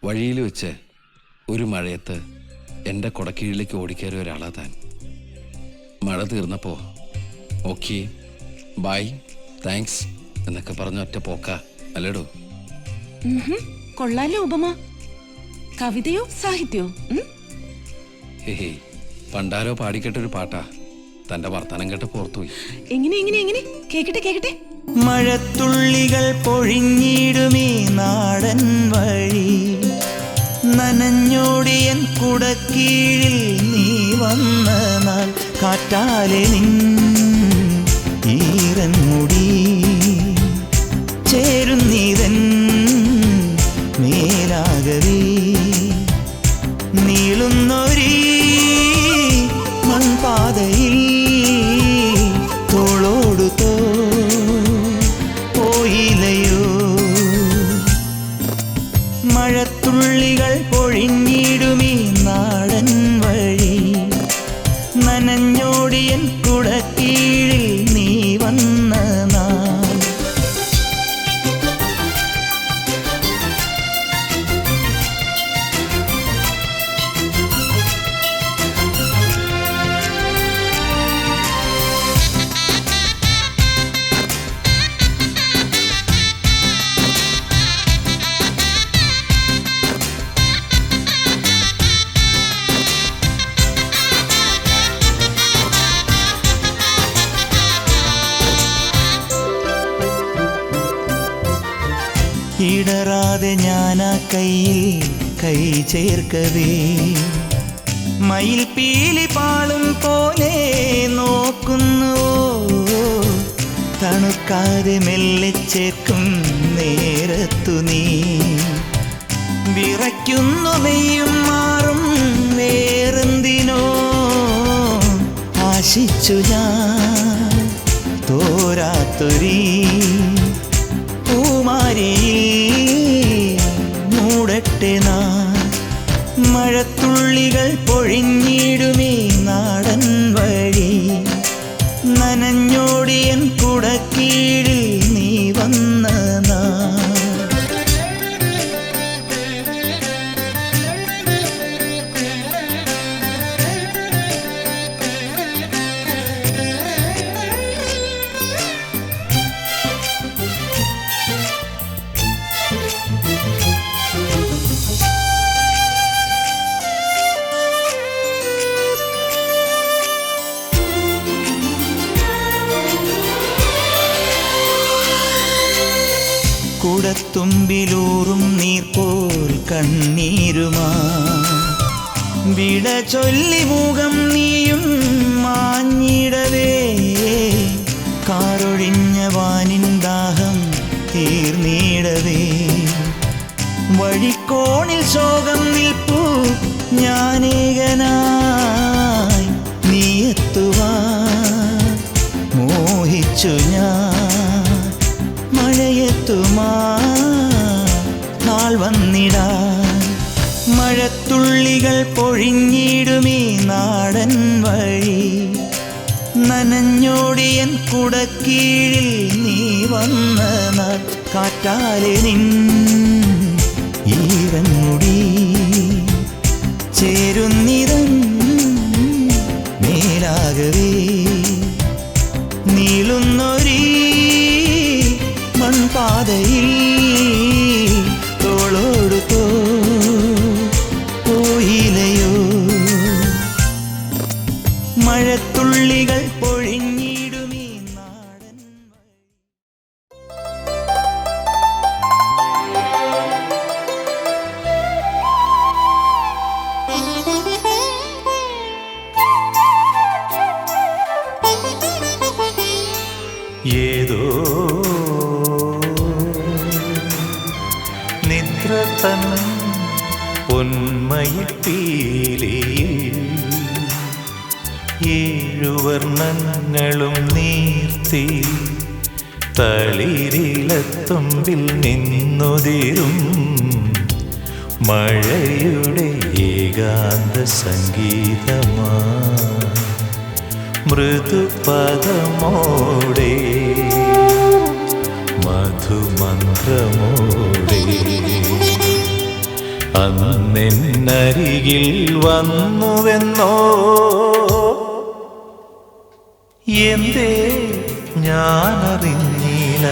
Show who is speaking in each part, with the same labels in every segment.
Speaker 1: വഴിയിൽ വെച്ച് ഒരു മഴയത്ത് എൻ്റെ കുടക്കീഴിലേക്ക് ഓടിക്കയറിയ ഒരാളാ താൻ. മഴ തീർന്നപ്പോൾ ഓക്കെ ബൈ താങ്ക്സ് എന്നൊക്കെ പറഞ്ഞ ഒറ്റ പോക്ക അല്ലേടോ?
Speaker 2: കൊള്ളാലോ ഉപമ. കവിതയോ സാഹിത്യോ?
Speaker 1: ഹേ പണ്ടാരോ പാടിക്കെട്ടൊരു പാട്ടാ. തന്റെ വർത്തമാനം കേട്ട് പുറത്തുപോയി.
Speaker 2: എങ്ങനെ എങ്ങനെ എങ്ങനെ കേക്കട്ടെ കേക്കട്ടെ.
Speaker 3: മഴത്തുള്ളികൾ പൊഴിഞ്ഞിടുമീ നാടൻ വഴി, നനഞ്ഞോടിയൻ കുടക്കീഴിൽ നീ വന്ന നാൾ, കാറ്റാലെ നിൻ ഈറൻ മുടി ചേരുന്നീതൻ മേലാകവേ, നീളുന്നൊരീ മൺപാതയിൽ തോളോടു തോ പോയിലയോ. മഴത്തുള്ളികൾ പൊഴിഞ്ഞിടുമീ നാടൻ വഴി, നനഞ്ഞോടിയൻ കുടക്കീഴിൽ നീ വന്ന നാൾ. ഇടറാതെ ഞാനാ കയ്യിൽ കൈ ചേർക്കവേ, മയിൽ പീലി പാളും പോലെ നോക്കുന്നുവോ, തണുക്കാതെ മെല്ലെ ചേർക്കും നേരത്തു നീ വിറയ്ക്കുന്നു. നെയ്യും മാറും വേറെന്തിനോ ആശിച്ചു ഞാൻ തോരാത്തൊരീ മൂടട്ടെ നാം. മഴത്തുള്ളികൾ പൊഴിഞ്ഞിടുമീ നാടൻ വഴി, നനഞ്ഞോടിയൻ കുടക്കീഴിൽ നീ വന്ന നാൾ. കുടത്തുമ്പിലൂറും നീർ പോൽ കണ്ണീരുമാ വിട ചൊല്ലി മുഖം നീയും മാഞ്ഞിടവേ, കാറൊഴിഞ്ഞ വാനിൻ ദാഹം തീർന്നിടവേ, വഴിക്കോണിൽ ശോകം നിൽപ്പൂ ഞാനേകനായി, നീ എത്തുവാൻ മോഹിച്ചു ഞാൻ, മഴയെത്തുമാ നാൾ വന്നിടാൻ. മഴത്തുള്ളികൾ പൊഴിഞ്ഞിടുമീ നാടൻ വഴി, നനഞ്ഞോടിയൻ കുടക്കീഴിൽ നീ വന്ന നാൾ, കാറ്റാലെ നിൻ ഈറൻ മുടി ചേരുന്നിതൻ മേലാകവേ, നീളുന്നൊരീ മൺപാതയിൽ തോളോടു തോ പോയിലയോ. മഴത്തുള്ളികൾ പൊഴിഞ്ഞിടുമീ നാടൻ. ഏതോ നിദ്ര തൻ പൊന്മയിപ്പീലിയിൽ ഏഴുവർണ്ണങ്ങളും നീർത്തി തളിരിലത്തുമ്പിൽ നിന്നുതിരും മഴയുടെ ഏകാന്ത സംഗീതമാ, മൃദുപദമോടെ മധുമന്ത്രമോടെ അന്നെന്നരികിൽ വന്നുവെന്നോ എന്തേ ഞാനറിഞ്ഞില്ല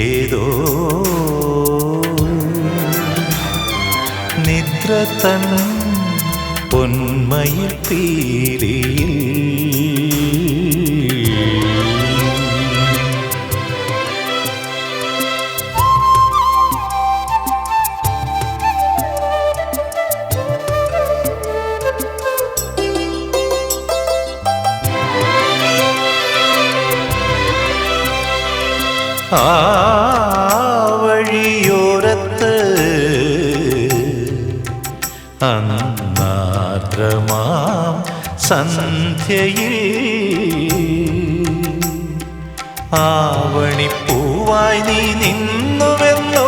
Speaker 3: ഏതോ നിദ്ര തൻ പൊന്മയിൽ പീലിയിൽ ആ വഴിയോരത്ത് അന്നാർദ്രമാം സന്ധ്യയിൽ ആവണിപ്പൂവായി നീ നിന്നുവെന്നോ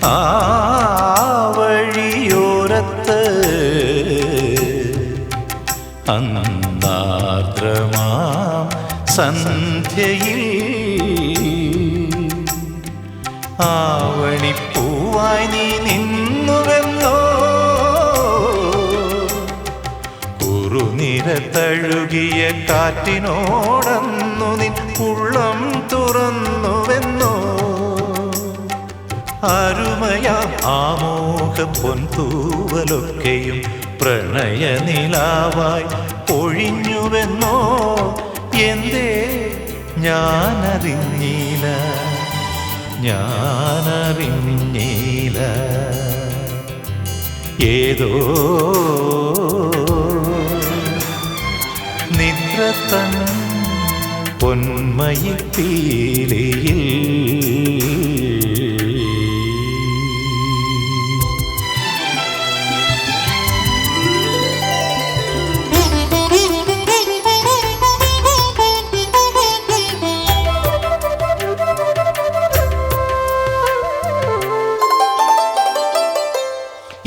Speaker 3: ആ വഴിയോരത്ത് അന്നാർദ്രമാം സന്ധ്യയിൽ ആവണിപ്പൂവായി നീ നിന്നുവെന്നോ കുറുനിര തഴുകിയ കാറ്റിനോടന്നു നിൻ ഉള്ളം തുറന്നുവെന്നോ അരുമയാം ആമോഹ പൊൻതൂവലൊക്കെയും പ്രണയനിലാവായി ഒഴിഞ്ഞുവെന്നോ എന്തേ ഞാനറിഞ്ഞില്ല ഏതോ നിദ്ര തൻ പൊന്മയിൽ പീലിയിൽ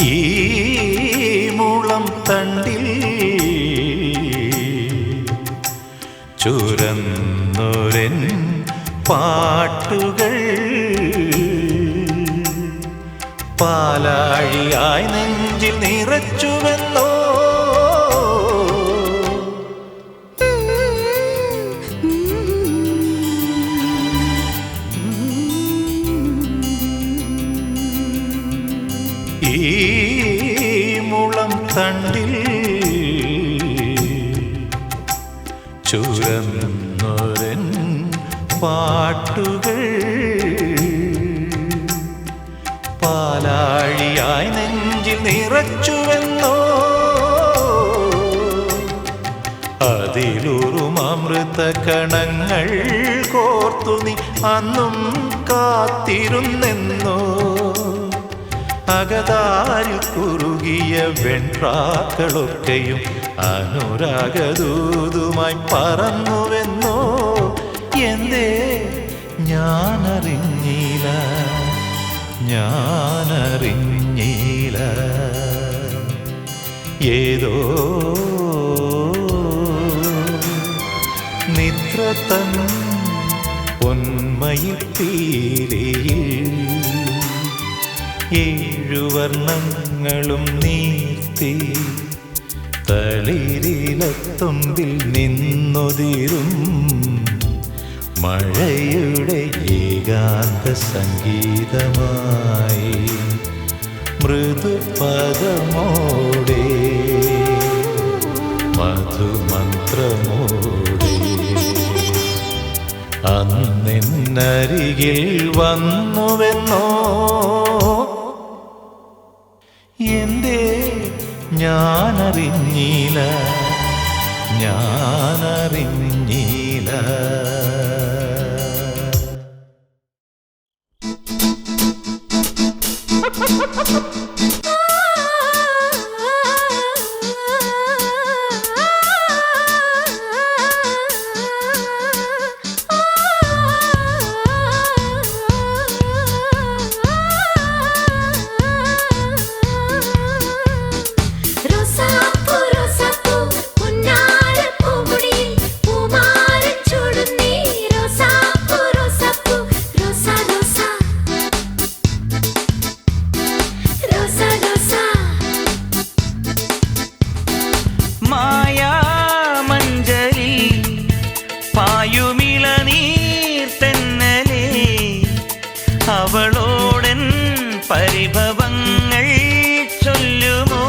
Speaker 3: ഈ മുളം തണ്ടിൽ ചുരന്നൊരൻ പാട്ടുകൾ പാലാഴിയായി നെഞ്ചിൽ നിറച്ചുവെന്നോ ഈ മുളം തണ്ടിൽ ചുരന്നൊരൻ പാട്ടുകൾ പാലാഴിയായി നെഞ്ചിൽ നിറച്ചുവെന്നോ അതിലൂറും അമൃത കണങ്ങൾ കോർത്തു നീ അന്നും കാത്തിരുന്നെന്നോ അകതാരിൽ കുറുകിയ വെൺപ്രാക്കളൊക്കെയും അനുരാഗദൂതുമായി പറന്നുവെന്നോ എന്തേ ഞാനറിഞ്ഞില്ല ഏതോ നിദ്ര തൻ പൊന്മയിൽ പീലിയിൽ ഏഴു വർണ്ണങ്ങളും നീർത്തി തളിരിലത്തുമ്പിൽ നിന്നൊതിരും മഴയുടെ ഏകാന്ത സംഗീതമായി മൃദുപദമോടെ മധുമന്ത്രമോടെ അന്നെന്നരികിൽ വന്നുവെന്നോ എന്തേ ഞാനറിഞ്ഞില്ല പരിഭവങ്ങൾ ചൊല്ലുമോ?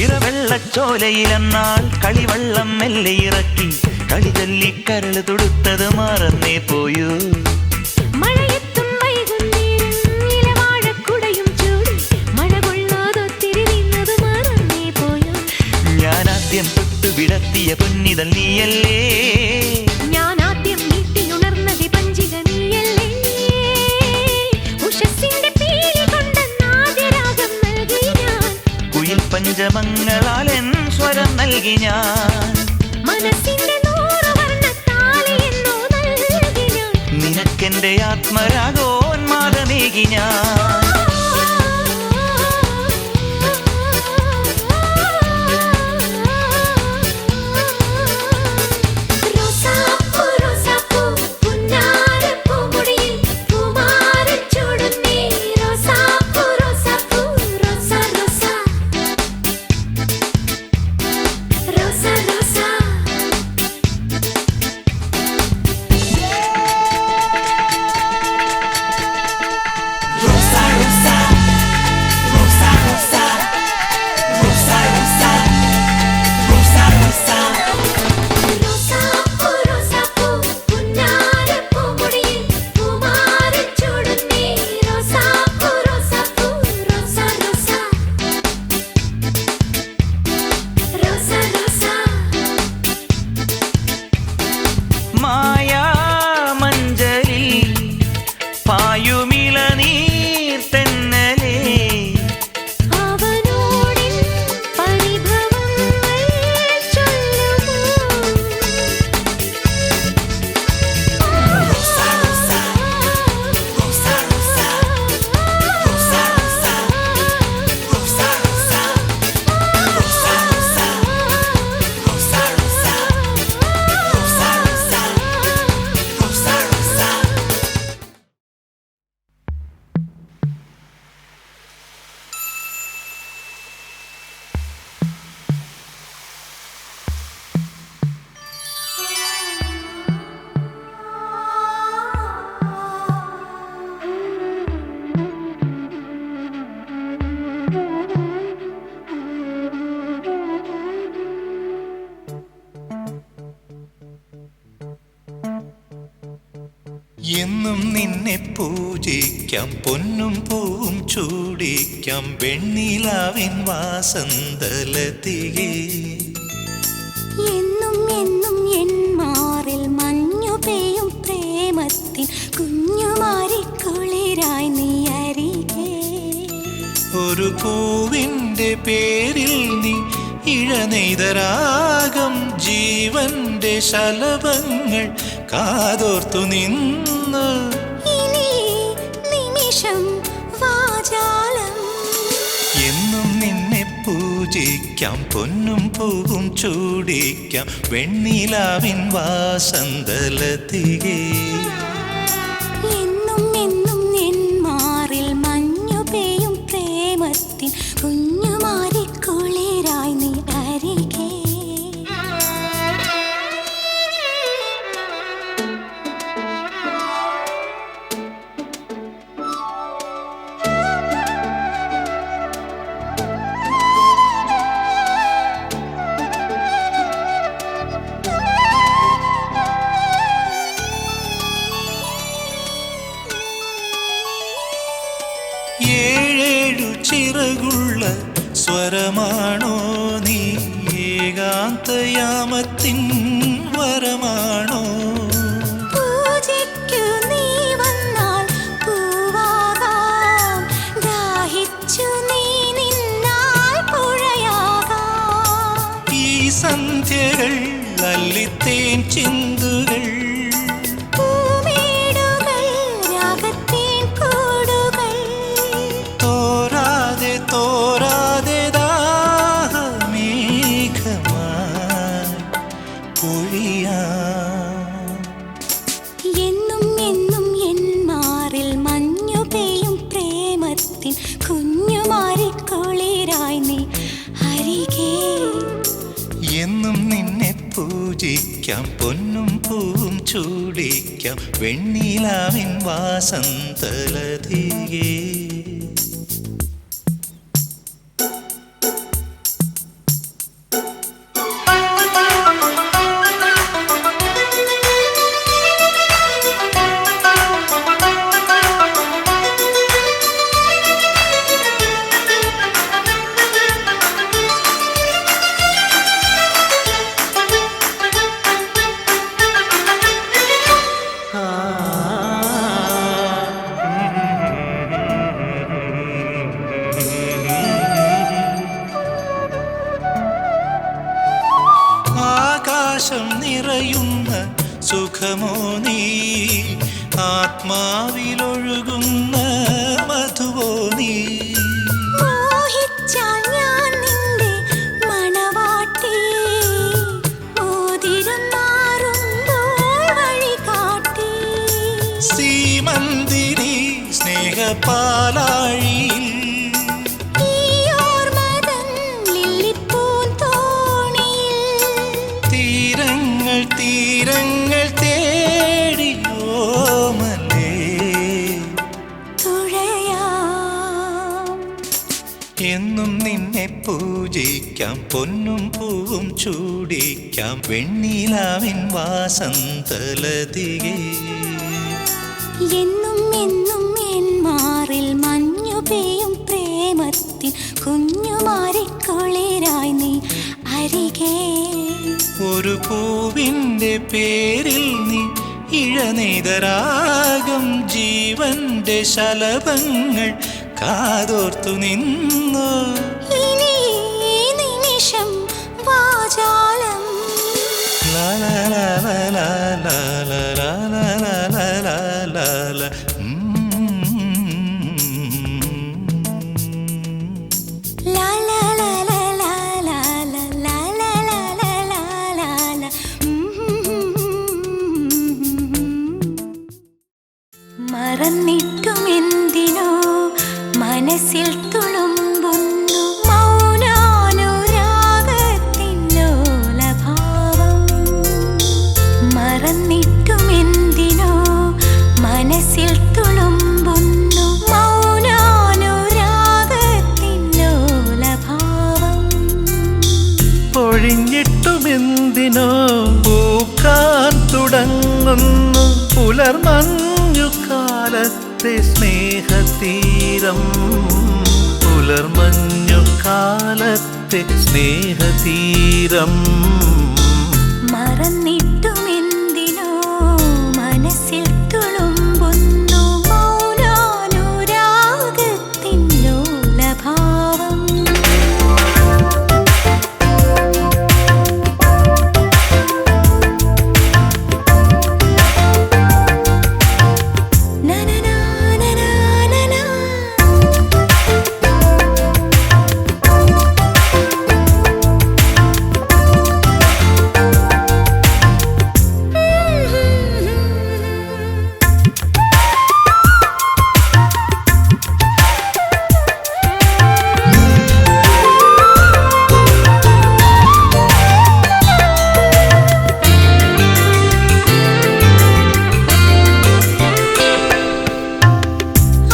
Speaker 3: ഇറവെള്ളച്ചോലയിലെന്നാൽ കളിവള്ളം മെല്ലെ ഇറക്കി കളി ചൊല്ലി കരള് തൊടുത്തത് മറന്നേ പോയൂ.
Speaker 4: മഴയെത്തും വൈകുന്നേരം ഇലവാഴക്കുടയും ചൂടി മഴ കൊള്ളാതൊത്തിരി നിന്നത് മറന്നേ പോയോ?
Speaker 3: ഞാൻ ആദ്യം തൊട്ടു വിടത്തിയ പൊന്നിതൽ നീയല്ലേ,
Speaker 4: ഞാൻ ആദ്യം നീട്ടിയുണർന്ന വിപഞ്ചിക നീയല്ലേ, ഉഷസ്സിന്റെ പീലി കൊണ്ട് നാദ്യരാഗം നൽകി ഞാൻ,
Speaker 3: കുയിൽ പഞ്ചമങ്ങളാലെൻ സ്വരം നൽകി ഞാൻ,
Speaker 4: മനസ്സിന്റെ 100 വർണ്ണത്താലിയെന്നോ നൽകി ഞാൻ,
Speaker 3: നിനക്കെന്റെ ആത്മരാഗോന്മാദമേകി ഞാൻ. എന്നും നിന്നെ പൂജിക്കാം, പൊന്നും പൂവും ചൂടിക്കാം, വെണ്ണിലാവിൻ വാസന്തലതികേ.
Speaker 4: എന്നും എന്നും എൻ മാറിൽ മഞ്ഞു പെയ്യും പ്രേമത്തിൻ കുഞ്ഞുമാരിക്കുളിരായി നീ അരികെ.
Speaker 3: ഒരു പൂവിൻ്റെ പേരിൽ നീ ഇഴനെയ്തരാഗം, ജീവന്റെ ശലഭങ്ങൾ കാതോർത്തു നിന്നു.
Speaker 4: ഇനി നിമിഷം വാചാലം.
Speaker 3: എന്നും നിന്നെ പൂജിക്കാം, പൊന്നും പൂവും ചൂടിക്കാം, വെണ്ണിലാവിൻ വാസന്തലതികേ.
Speaker 4: എന്നും എന്നും എൻ മാറിൽ മഞ്ഞു പെയ്യും പ്രേമത്തിൻ കുഞ്ഞുമാരിക്കുളിരായി നീ അരികെ.
Speaker 5: തേൻ ചിന്തുകൾ
Speaker 4: പൂമേടുകൾ രാഗത്തേൻ കൂടുകൾ
Speaker 5: തോരാതെ തോരാതെ ദാഹമേഘമായി പൊഴിയാം.
Speaker 4: എന്നും എന്നും എൻ മാറിൽ മഞ്ഞു പെയ്യും പ്രേമത്തിൻ കുഞ്ഞുമാരിക്കുളിരായി നീ അരികെ.
Speaker 5: എന്നും നിന്നെ പൂജിക്കാം, പൊന്നും പൂവും ചൂടിക്കാം, വെണ്ണിലാവിൻ വാസന്തലതികേ. ആകാശം നിറയുന്ന സുഖമോ നീ, ആത്മാവിലൊഴുകുന്ന മധുവോ നീ.
Speaker 4: മോഹിച്ചാൽ ഞാൻ നിന്റെ മണവാട്ടി, മോതിരം മാറുമ്പോൾ വഴികാട്ടി.
Speaker 5: സീമന്തിനി സ്നേഹപാലാഴിയിൽ
Speaker 4: ഈ ഓർമ്മതൻ ലില്ലിപ്പൂന്തോണിയിൽ
Speaker 5: തീരങ്ങൾ തീരങ്ങൾ തേടിയോമലേ.
Speaker 4: തുഴയാം.
Speaker 5: എന്നും നിന്നെ പൂജിക്കാം, പൊന്നും പൂവും ചൂടിക്കാം, വെണ്ണിലാവിൻ വാസന്തലതികേ.
Speaker 4: എന്നും എന്നും എൻ മാറിൽ മഞ്ഞു പെയ്യും പ്രേമത്തിൻ കുഞ്ഞുമാരിക്കുളിരായി നീ അരികെ.
Speaker 5: ഒരു പൂവിൻ്റെ പേരിൽ നീ ഇഴനെയ്തരാഗം, ജീവന്റെ ശലഭങ്ങൾ കാതോർത്തു നിന്നു.
Speaker 4: ഇനി ഈ നിമിഷം വാചാലം.
Speaker 5: ലാ ലാ ലാ ലാ ലാ ലാ ലാ ലാ ലാ ലാ ലാ ലാ ലാ.
Speaker 4: ലാ ലാ ലാ ലാ ലാ ലാ ലാ ലാ ലാ ലാ ലാ ലാ ലാ. മറന്നിട്ടും എന്തിനോ മനസ്സിൽ തുളുമ്പുന്നു മൗനാനുരാഗത്തിന്നോലഭാവം. മറന്നിട്ടും എന്തിനോ മനസ്സിൽ തുളുമ്പുന്നു മൗനാനുരാഗത്തിന്നോലഭാവം.
Speaker 5: പൊഴിഞ്ഞിട്ടുമെന്തിനോ പൂക്കാൻ തുടങ്ങുന്നു പുലർമഞ്ഞു കാലത്തെ സ്നേഹതീരം. പുലർമഞ്ഞു കാലത്തെ സ്നേഹതീരം.
Speaker 4: മറന്നിട്ടും എന്തിനോ മനസ്സിൽ തുളുമ്പുന്നു മൗനാനുരാഗത്തിന്നോലഭാവം. നനനാ നനാ നനാ.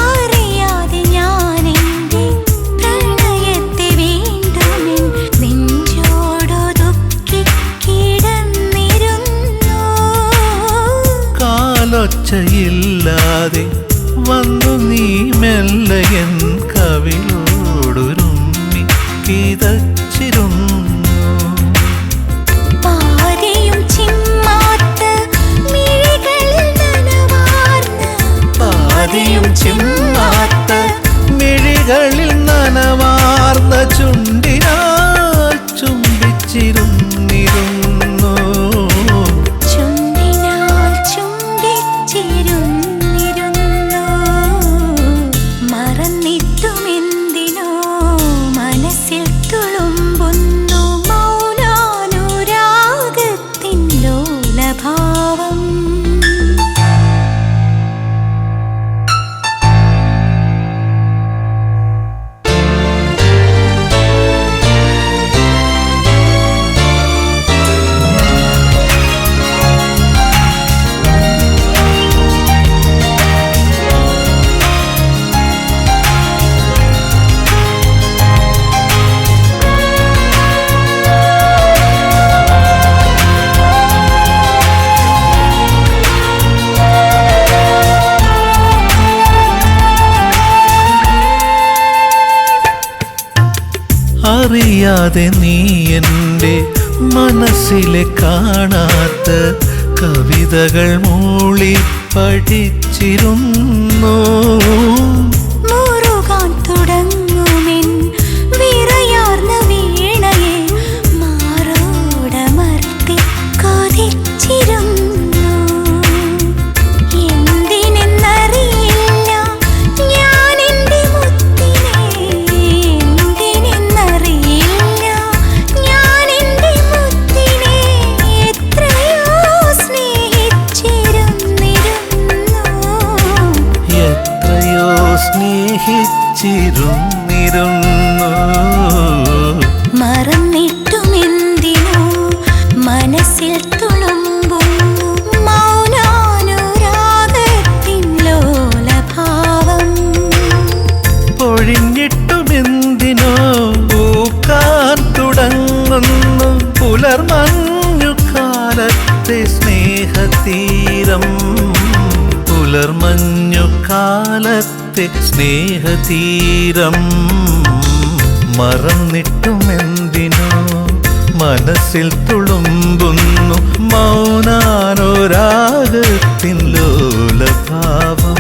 Speaker 4: അറിയാതെ ഞാനെന്റെ പ്രണയത്തെ വീണ്ടും നെഞ്ചോടൊതുക്കി കിടന്നിരുന്നു.
Speaker 5: കാലൊച്ചയില്ലാതെ വന്നു നീ മെല്ലയൻ കവിളോടുരുമ്മി കിതച്ചിരുന്നു.
Speaker 4: പാതിയും ചിമ്മാത്ത മിഴികളിൽ നനവാർന്ന
Speaker 5: പാതിയും ചിമ്മാത്ത മിഴികളിൽ നനവാർന്ന ചുണ്ടിനാൽ ചുംബിച്ചിരുന്നിരുന്നു. അറിയാതെ നീ എൻ്റെ മനസ്സിലെ കാണാത്ത കവിതകൾ മൂളി പഠിച്ചിരുന്നു.
Speaker 4: മുറുകാൻ തുടങ്ങുമെൻ വിറയാർന്ന വീണയെ മാറോടമർത്തി കൊതിച്ചിരുന്നു. എന്തിനെന്നറിയില്ല ഞാൻ എൻ്റെ മുത്തിനെ, എന്തിനെന്നറിയില്ല ഞാൻ എൻ്റെ മുത്തിനെ എത്രയോ
Speaker 5: സ്നേഹിച്ചിരുന്നിരുന്നു.
Speaker 4: മറന്നിട്ടുമെന്തിനോ മനസ്സിൽ തുളുമ്പുന്നു മൗനാനുരാഗത്തിൻ ലോലഭാവം.
Speaker 5: പൊഴിഞ്ഞിട്ടുമെന്തിനോ പൂക്കാൻ തുടങ്ങുന്നു പുലർമഞ്ഞു കാലത്തെ സ്നേഹതീരം. പുലർമഞ്ഞു കാലത്തെ സ്നേഹതീരം. മറന്നിട്ടുമെന്തിനോ മനസ്സിൽ തുളുമ്പുന്നു മൗനാനുരാഗത്തിൻ ലോലഭാവം.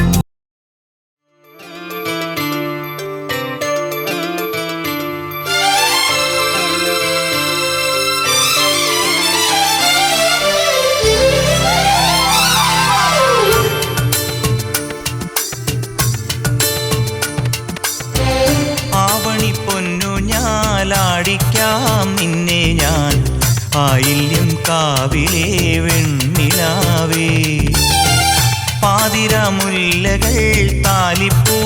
Speaker 3: ാടിക്കാം നിന്നെ ഞാൻ ആയില്യം കാവിലെ വെണ്ണിലാവേ. പാതിരാമുല്ലകൾ താലിപ്പൂ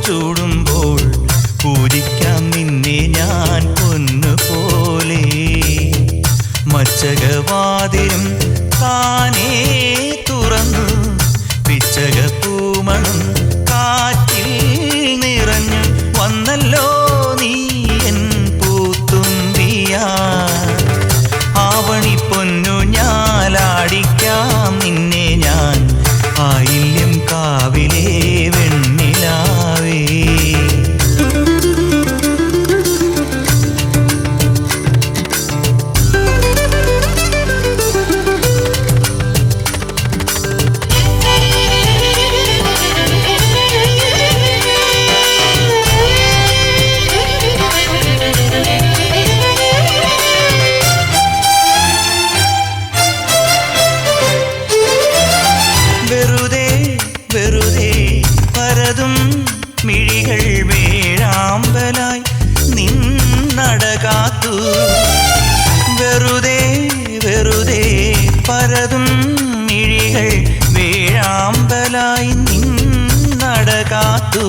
Speaker 3: ചൂടുമ്പോൾ പൂജിക്കാം നിന്നെ ഞാൻ പൊന്നുപോലെ. മച്ചകവാതിലും താനേ തുറന്നു പിച്ചക പൂമണം കാറ്റിൽ നിറഞ്ഞു വന്നല്ലോ നീ എൻ പൂത്തുമ്പിയാ. ആവണി പൊന്നു ഞാലാടിക്കാം നിന്നെ ഞാൻ ആയില്യം കാവിലെ വെണ്ണിലാവേ. മിഴികൾ വേഴാമ്പലായി നിന്നടകാത്തു. വെറുതെ വെറുതെ പരതും മിഴികൾ വേഴാമ്പലായി നിന്നടകാത്തു.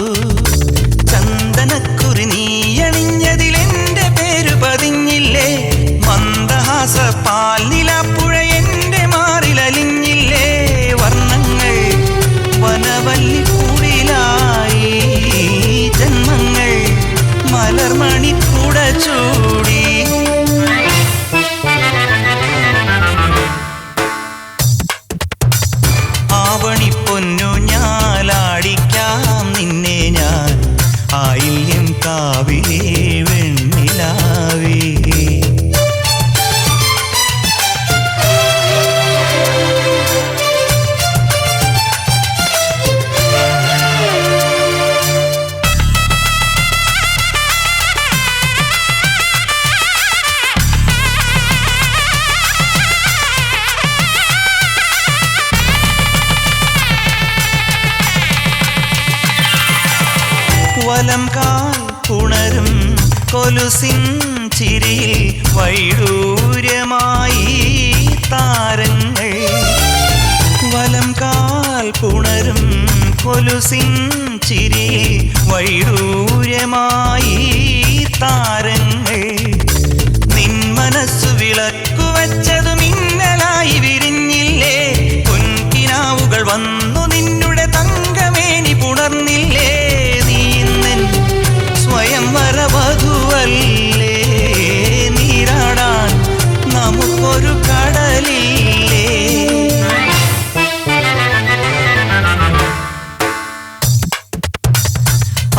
Speaker 3: ചന്ദനക്കുറി നീയണിഞ്ഞതിലെന്റെ പേരു പതിഞ്ഞില്ലേ. മന്ദഹാസ പാൽ നിലാപ്പുഴ എന്റെ മാറിലലിഞ്ഞില്ലേ. വർണ്ണങ്ങൾ വനവല്ലി കൂടിലായി ജന്മങ്ങൾ മലർമണിക്കുട ചൂടി. ആവണി പൊന്നു ഞാലാടിക്കാം നിന്നെ ഞാൻ ആയില്യം കാവിലെ വെണ്ണിലാവേ. വലം കാൽ പുണരും കൊലുസിൻ ചിരിയിൽ വൈഡൂര്യമായി താരങ്ങൾ. വലം കാൽ പുണരും കൊലുസിൻ ചിരിയിൽ വൈഡൂര്യമായി താരങ്ങൾ. നിൻ മനസ്സു വിളക്കു വച്ചതു മിന്നലായി വിരിഞ്ഞില്ലേ. പൊൻകിനാവുകൾ വന്നു നിന്നുടെ തങ്കമേനി പുണർന്നില്ലേ. സ്വയം വരവധുവല്ലേ നീരാടാൻ നമുക്കൊരു കടലില്ലേ.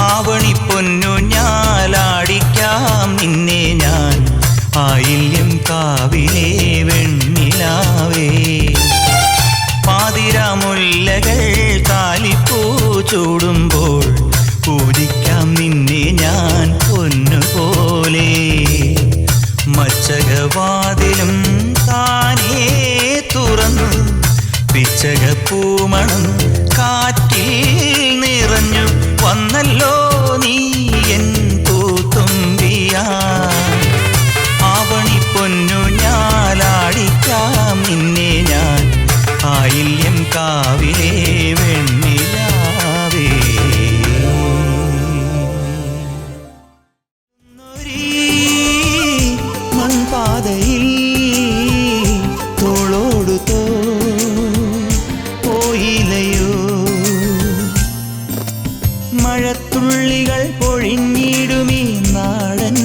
Speaker 3: ആവണി പൊന്നു ഞാലാടിക്കാം നിന്നെ ഞാൻ വൃശ്ചകപ്പൂമണം കാറ്റിൽ നിറഞ്ഞു വന്നല്ലോ നീ എൻ പൂത്തുമ്പിയാ ആവണി പൊന്നു ഞാലാടിക്കാം നിന്നെ ഞാൻ ആയില്യം കാവിലെ വെണ്ണിലാവേ മൺപാതയിൽ തോളോടു പോയിലയോ മഴത്തുള്ളികൾ പൊഴിഞ്ഞിടുമീ നാടൻ